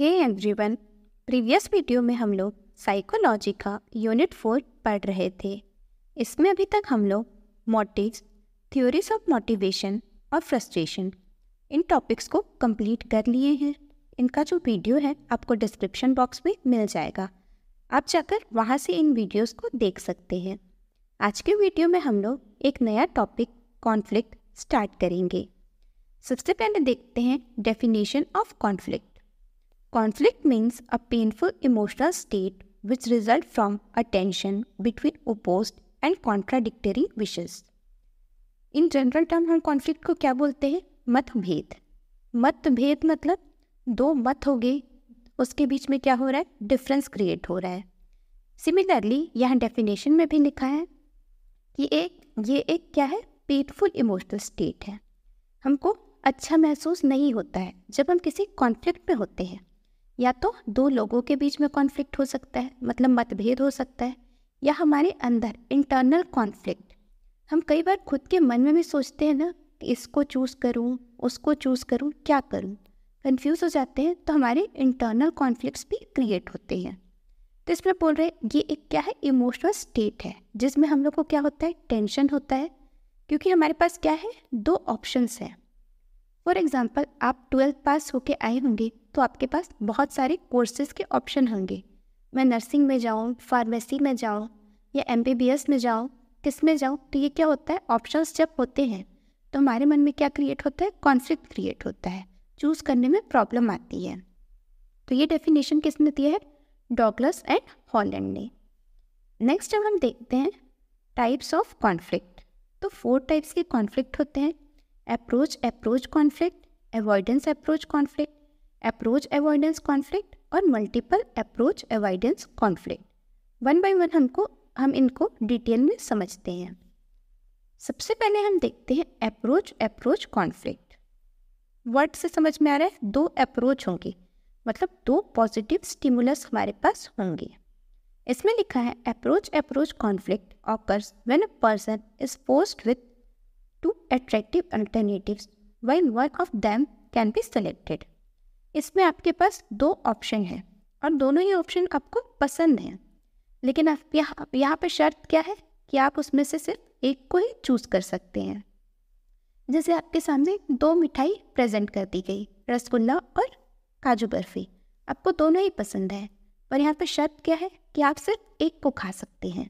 Hey everyone, previous video में हम लोग साइकोलॉजी का यूनिट 4 पढ़ रहे थे। इसमें अभी तक हम लोग मोटिव्स, थ्योरीज ऑफ मोटिवेशन और फ्रस्ट्रेशन इन टॉपिक्स को कंप्लीट कर लिए हैं। इनका जो वीडियो है आपको डिस्क्रिप्शन बॉक्स में मिल जाएगा, आप जाकर वहाँ से इन वीडियोस को देख सकते हैं। आज के वीडियो में हम लोग एक नया टॉपिक कॉन्फ्लिक्ट स्टार्ट करेंगे। सबसे पहले देखते हैं definition of conflict. Conflict means a painful emotional state which results from a tension between opposed and contradictory wishes. In general term हम conflict को क्या बोलते हैं? मतभेद। मतभेद मतलब दो मत हो गए, उसके बीच में क्या हो रहा है? डिफरेंस क्रिएट हो रहा है। सिमिलरली यहाँ डेफिनेशन में भी लिखा है कि ये एक क्या है? पेनफुल इमोशनल स्टेट है। हमको अच्छा महसूस नहीं होता है जब हम किसी कॉन्फ्लिक्ट में होते हैं। या तो दो लोगों के बीच में कॉन्फ्लिक्ट हो सकता है, मतलब मतभेद हो सकता है, या हमारे अंदर इंटरनल कॉन्फ्लिक्ट। हम कई बार खुद के मन में भी सोचते हैं ना कि इसको चूज़ करूं, उसको चूज़ करूं, क्या करूं, कंफ्यूज हो जाते हैं, तो हमारे इंटरनल कॉन्फ्लिक्ट्स भी क्रिएट होते हैं। तो इसमें बोल रहे हैं ये एक क्या है? इमोशनल स्टेट है जिसमें हम लोग को क्या होता है? टेंशन होता है, क्योंकि हमारे पास क्या है? दो ऑप्शंस हैं। फॉर एग्ज़ाम्पल, आप 12th पास होके आए होंगे तो आपके पास बहुत सारे कोर्सेज़ के ऑप्शन होंगे। मैं नर्सिंग में जाऊँ, फार्मेसी में जाऊँ, या MBBS में जाऊँ, किस में जाऊँ? तो ये क्या होता है? ऑप्शंस जब होते हैं तो हमारे मन में क्या क्रिएट होता है? कॉन्फ्लिक्ट क्रिएट होता है, चूज़ करने में प्रॉब्लम आती है। तो ये डेफिनेशन किसने दिया है? डॉगलस एंड हॉलैंड ने। नेक्स्ट अब हम देखते हैं टाइप्स ऑफ कॉन्फ्लिक्ट। तो 4 टाइप्स के कॉन्फ्लिक्ट होते हैं: approach conflict, avoidance approach conflict, approach avoidance conflict और multiple approach avoidance conflict. One by one हम इनको डिटेल में समझते हैं। सबसे पहले हम देखते हैं अप्रोच कॉन्फ्लिक्ट। वर्ड से समझ में आ रहा है, दो अप्रोच होंगे, मतलब दो पॉजिटिव स्टिमुलस हमारे पास होंगे। इसमें लिखा है approach conflict occurs when a person is forced with two attractive alternatives while one of them can be selected. इसमें आपके पास दो ऑप्शन हैं और दोनों ही ऑप्शन आपको पसंद हैं, लेकिन आप यहाँ पे शर्त क्या है कि आप उसमें से सिर्फ एक को ही चूज़ कर सकते हैं। जैसे आपके सामने दो मिठाई प्रेजेंट कर दी गई, रसगुल्ला और काजू बर्फी, आपको दोनों ही पसंद है, पर यहाँ पे शर्त क्या है कि आप सिर्फ एक को खा सकते हैं।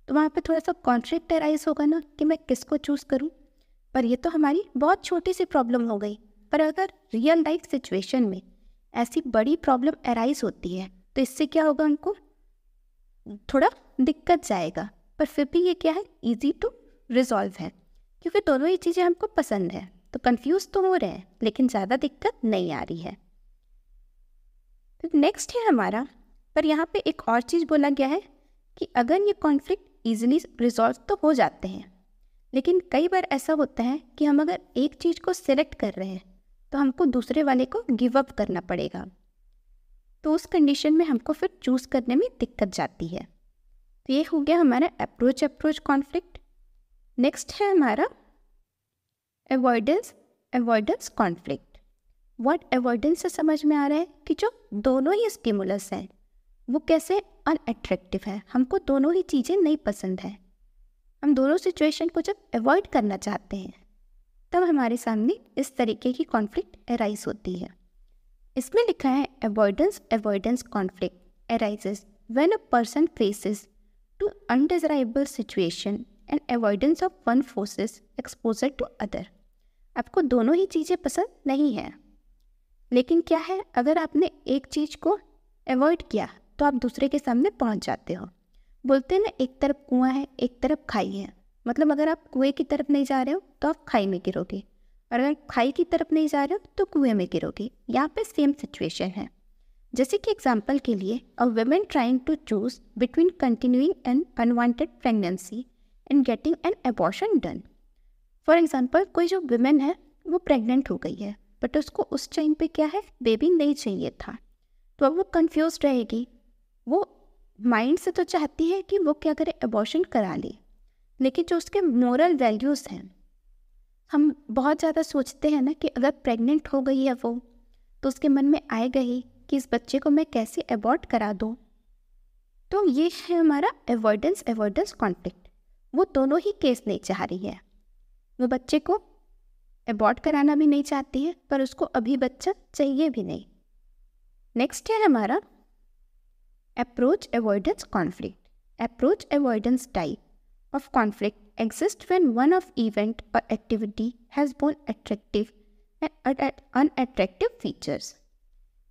तो वहाँ पे थोड़ा सा कॉन्फ्लिक्ट अराइज होगा ना कि मैं किसको चूज़ करूँ। पर ये तो हमारी बहुत छोटी सी प्रॉब्लम हो गई, पर अगर रियल लाइफ सिचुएशन में ऐसी बड़ी प्रॉब्लम अराइज होती है तो इससे क्या होगा? उनको थोड़ा दिक्कत जाएगा, पर फिर भी ये क्या है? इजी टू रिजॉल्व है, क्योंकि दोनों ही चीज़ें हमको पसंद है। तो कंफ्यूज तो हो रहे हैं लेकिन ज़्यादा दिक्कत नहीं आ रही है। तो नेक्स्ट है हमारा, पर यहाँ पे एक और चीज़ बोला गया है कि अगर ये कॉन्फ्लिक्ट ईजिली रिजॉल्व तो हो जाते हैं, लेकिन कई बार ऐसा होता है कि हम अगर एक चीज़ को सिलेक्ट कर रहे हैं तो हमको दूसरे वाले को गिव अप करना पड़ेगा। तो उस कंडीशन में हमको फिर चूज़ करने में दिक्कत जाती है। तो ये हो गया हमारा अप्रोच कॉन्फ्लिक्ट। नेक्स्ट है हमारा अवॉइडेंस कॉन्फ्लिक्ट। वर्ड अवॉइडेंस से समझ में आ रहा है कि जो दोनों ही स्टिमुलस हैं वो कैसे अनअट्रैक्टिव है, हमको दोनों ही चीज़ें नहीं पसंद है। हम दोनों सिचुएशन को जब अवॉइड करना चाहते हैं तब हमारे सामने इस तरीके की कॉन्फ्लिक्ट अराइज होती है। इसमें लिखा है avoidance conflict arises when a person faces to undesirable situation and avoidance of one forces exposure to other. आपको दोनों ही चीज़ें पसंद नहीं है, लेकिन क्या है, अगर आपने एक चीज़ को अवॉइड किया तो आप दूसरे के सामने पहुंच जाते हो। बोलते हैं ना, एक तरफ कुआं है एक तरफ खाई है, मतलब अगर आप कुएं की तरफ नहीं जा रहे हो तो आप खाई में गिरोगे, और अगर खाई की तरफ नहीं जा रहे हो तो कुएं में गिरोगे। यहाँ पे सेम सिचुएशन है। जैसे कि एग्जांपल के लिए, a woman trying to choose between continuing an unwanted pregnancy and getting an abortion done. For example, कोई जो वुमेन है वो प्रेग्नेंट हो गई है, बट उसको उस टाइम पे क्या है? बेबी नहीं चाहिए था, तो अब वो कन्फ्यूज रहेगी। वो माइंड से तो चाहती है कि वो क्या करे? अबॉर्शन करा ले, लेकिन जो उसके मोरल वैल्यूज़ हैं, हम बहुत ज़्यादा सोचते हैं ना कि अगर प्रेग्नेंट हो गई है वो, तो उसके मन में आएगा ही कि इस बच्चे को मैं कैसे अबॉर्ट करा दूँ, तो ये है हमारा अवॉइडेंस कॉन्फ्लिक्ट। वो दोनों ही केस नहीं चाह रही है, वो बच्चे को अबॉर्ट कराना भी नहीं चाहती है, पर उसको अभी बच्चा चाहिए भी नहीं। नेक्स्ट है हमारा approach avoidance conflict. Approach avoidance type of conflict exists when one of event or activity has both attractive and unattractive features.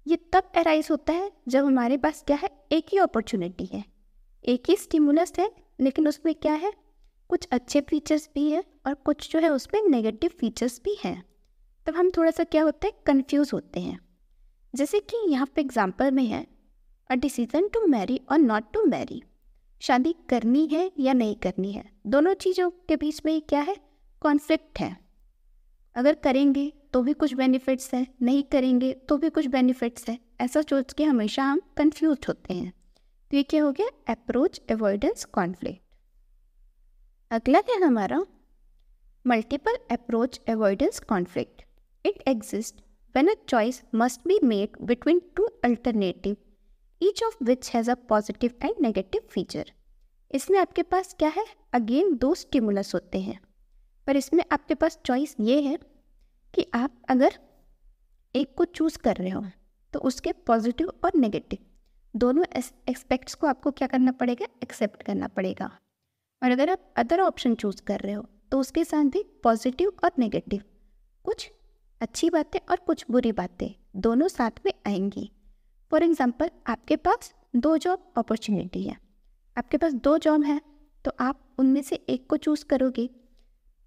ये तब अराइज होता है जब हमारे पास क्या है, एक ही अपॉर्चुनिटी है, एक ही स्टिमुलस है, लेकिन उसमें क्या है, कुछ अच्छे फीचर्स भी है और कुछ जो है उसमें नेगेटिव फीचर्स भी हैं। तब हम थोड़ा सा क्या होता है, कंफ्यूज होते हैं। जैसे कि यहाँ पे एग्जांपल में है अ डिसीजन टू मैरी और नॉट टू मैरी। शादी करनी है या नहीं करनी है, दोनों चीज़ों के बीच में क्या है, कॉन्फ्लिक्ट है। अगर करेंगे तो भी कुछ बेनिफिट्स है, नहीं करेंगे तो भी कुछ बेनिफिट्स है, ऐसा सोच के हमेशा हम कंफ्यूज होते हैं। तो ये क्या हो गया, अप्रोच अवॉइडेंस कॉन्फ्लिक्ट। अगला है हमारा multiple approach avoidance conflict. It exist when a choice must be made between two alternative each of which has a positive and negative feature। इसमें आपके पास क्या है, अगेन दो स्टिमुलस होते हैं, पर इसमें आपके पास चॉइस ये है कि आप अगर एक को चूज़ कर रहे हो तो उसके पॉजिटिव और नेगेटिव दोनों एस्पेक्ट्स को आपको क्या करना पड़ेगा, एक्सेप्ट करना पड़ेगा। और अगर आप अदर ऑप्शन चूज़ कर रहे हो तो उसके साथ भी पॉजिटिव और नेगेटिव, कुछ अच्छी बातें और कुछ बुरी बातें दोनों साथ में आएंगी। फॉर एग्ज़ाम्पल, आपके पास दो जॉब अपॉर्चुनिटी है, आपके पास दो जॉब है, तो आप उनमें से एक को चूज़ करोगे,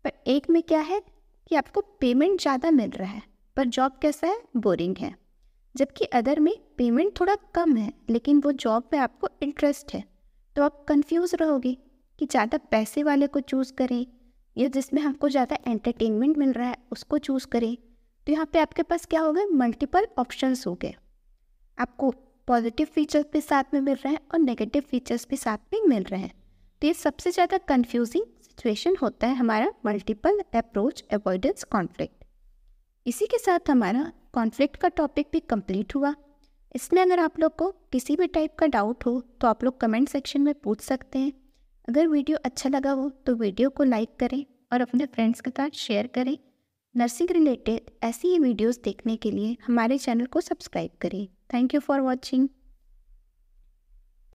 पर एक में क्या है कि आपको पेमेंट ज़्यादा मिल रहा है पर जॉब कैसा है, बोरिंग है। जबकि अदर में पेमेंट थोड़ा कम है लेकिन वो जॉब में आपको इंटरेस्ट है, तो आप कंफ्यूज रहोगे कि ज़्यादा पैसे वाले को चूज़ करें या जिसमें हमको ज़्यादा एंटरटेनमेंट मिल रहा है उसको चूज़ करें। तो यहाँ पे आपके पास क्या हो गए, मल्टीपल ऑप्शंस हो गए। आपको पॉजिटिव फीचर्स भी साथ में मिल रहे हैं और नेगेटिव फीचर्स भी साथ में मिल रहे हैं। तो ये सबसे ज़्यादा कंफ्यूजिंग सिचुएशन होता है हमारा मल्टीपल अप्रोच अवॉइडेंस कॉन्फ्लिक्ट। इसी के साथ हमारा कॉन्फ्लिक्ट का टॉपिक भी कंप्लीट हुआ। इसमें अगर आप लोग को किसी भी टाइप का डाउट हो तो आप लोग कमेंट सेक्शन में पूछ सकते हैं। अगर वीडियो अच्छा लगा हो तो वीडियो को लाइक करें और अपने फ्रेंड्स के साथ शेयर करें। नर्सिंग रिलेटेड ऐसी ही वीडियोस देखने के लिए हमारे चैनल को सब्सक्राइब करें। Thank you for watching.